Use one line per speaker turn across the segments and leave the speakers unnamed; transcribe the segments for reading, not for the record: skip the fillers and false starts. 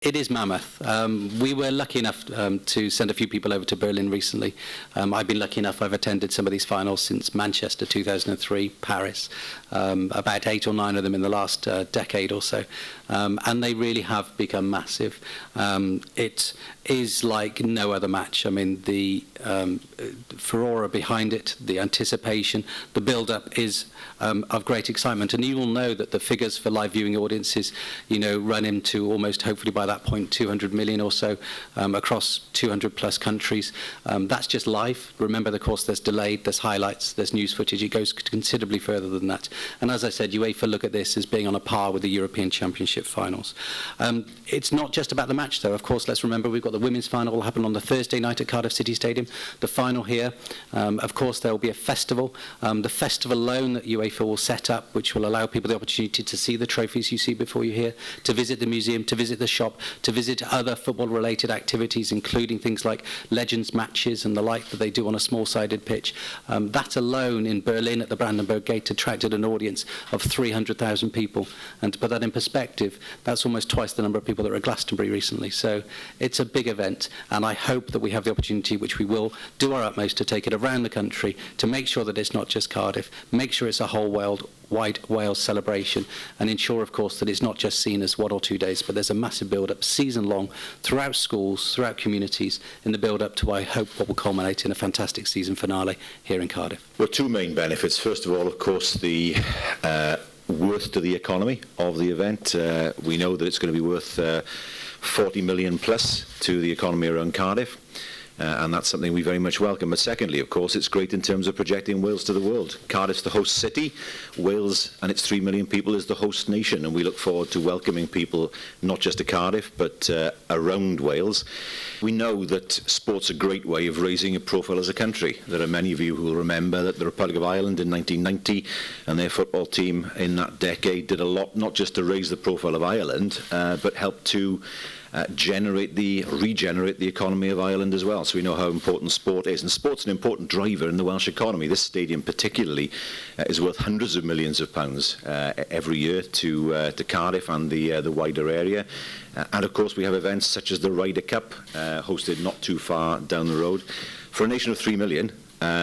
It is mammoth. We were lucky enough to send a few people over to Berlin recently. I've been lucky enough, I've attended some of these finals since Manchester 2003, Paris, about 8 or 9 of them in the last decade or so. And they really have become massive. It is like no other match. I mean, the furore behind it, the anticipation, the build-up is of great excitement. And you will know that the figures for live viewing audiences, run into almost, hopefully by that point, 200 million or so across 200 plus countries. That's just live. Remember, of course, there's delayed, there's highlights, there's news footage. It goes considerably further than that. And as I said, UEFA look at this as being on a par with the European Championship finals. It's not just about the match, though. Of course, let's remember we've got the women's final will happen on the Thursday night at Cardiff City Stadium. The final here. Of course, there will be a festival. The festival alone that UEFA will set up, which will allow people the opportunity to see the trophies you see before you here, to visit the museum, to visit the shop, to visit other football-related activities, including things like Legends matches and the like that they do on a small-sided pitch. That alone in Berlin at the Brandenburg Gate attracted an audience of 300,000 people. And to put that in perspective, that's almost twice the number of people that were at Glastonbury recently. So it's a big event, and I hope that we have the opportunity, which we will do our utmost to take it around the country, to make sure that it's not just Cardiff, make sure it's a whole wide Wales celebration, and ensure, of course, that it's not just seen as 1 or 2 days, but there's a massive build-up, season-long, throughout schools, throughout communities, in the build-up to, I hope, what will culminate in a fantastic season finale here in Cardiff.
Well, 2 main benefits. First of all, of course, the worth to the economy of the event. We know that it's going to be worth 40 million plus to the economy around Cardiff. And that's something we very much welcome. But secondly, of course, it's great in terms of projecting Wales to the world. Cardiff's the host city. Wales and its 3 million people is the host nation. And we look forward to welcoming people not just to Cardiff, but around Wales. We know that sport's a great way of raising a profile as a country. There are many of you who will remember that the Republic of Ireland in 1990 and their football team in that decade did a lot, not just to raise the profile of Ireland, but help to regenerate the economy of Ireland as well. So we know how important sport is, and sport's an important driver in the Welsh economy. This stadium particularly is worth hundreds of millions of pounds every year to Cardiff and the wider area. And of course we have events such as the Ryder Cup, hosted not too far down the road. For a nation of 3 million,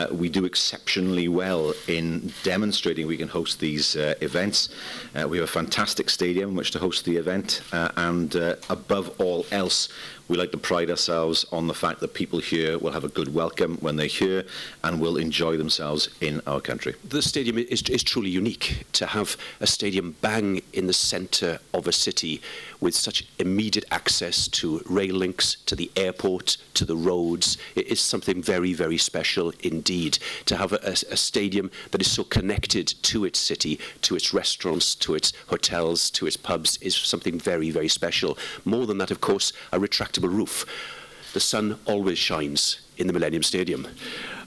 we do exceptionally well in demonstrating we can host these events. We have a fantastic stadium in which to host the event, and above all else, we like to pride ourselves on the fact that people here will have a good welcome when they're here and will enjoy themselves in our country.
The stadium is truly unique. To have a stadium bang in the centre of a city with such immediate access to rail links, to the airport, to the roads, it is something very, very special indeed. To have a stadium that is so connected to its city, to its restaurants, to its hotels, to its pubs, is something very, very special. More than that, of course, a retractable roof. The sun always shines in the Millennium Stadium,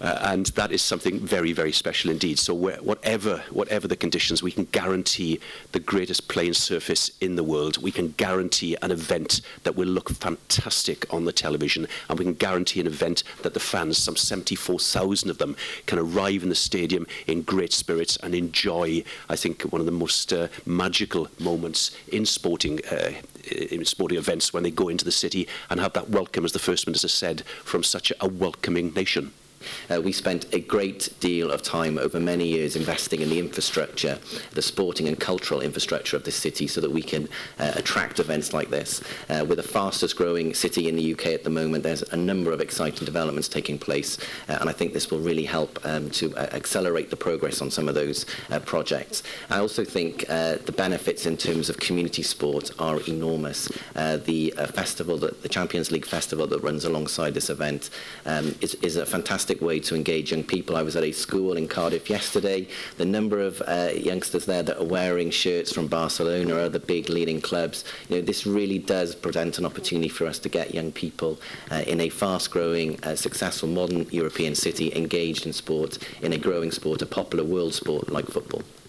and that is something very, very special indeed. So whatever the conditions, we can guarantee the greatest playing surface in the world. We can guarantee an event that will look fantastic on the television, and we can guarantee an event that the fans, some 74,000 of them, can arrive in the stadium in great spirits and enjoy, I think, one of the most magical moments in sporting events, when they go into the city and have that welcome, as the First Minister said, from such a welcoming nation.
We spent a great deal of time over many years investing in the infrastructure, the sporting and cultural infrastructure of the city, so that we can attract events like this. We're the fastest growing city in the UK at the moment. There's a number of exciting developments taking place, and I think this will really help to accelerate the progress on some of those projects. I also think the benefits in terms of community sport are enormous. The festival, the Champions League festival that runs alongside this event is a fantastic way to engage young people. I was at a school in Cardiff yesterday. The number of youngsters there that are wearing shirts from Barcelona or other big leading clubs, this really does present an opportunity for us to get young people in a fast-growing, successful modern European city engaged in sport, in a growing sport, a popular world sport like football.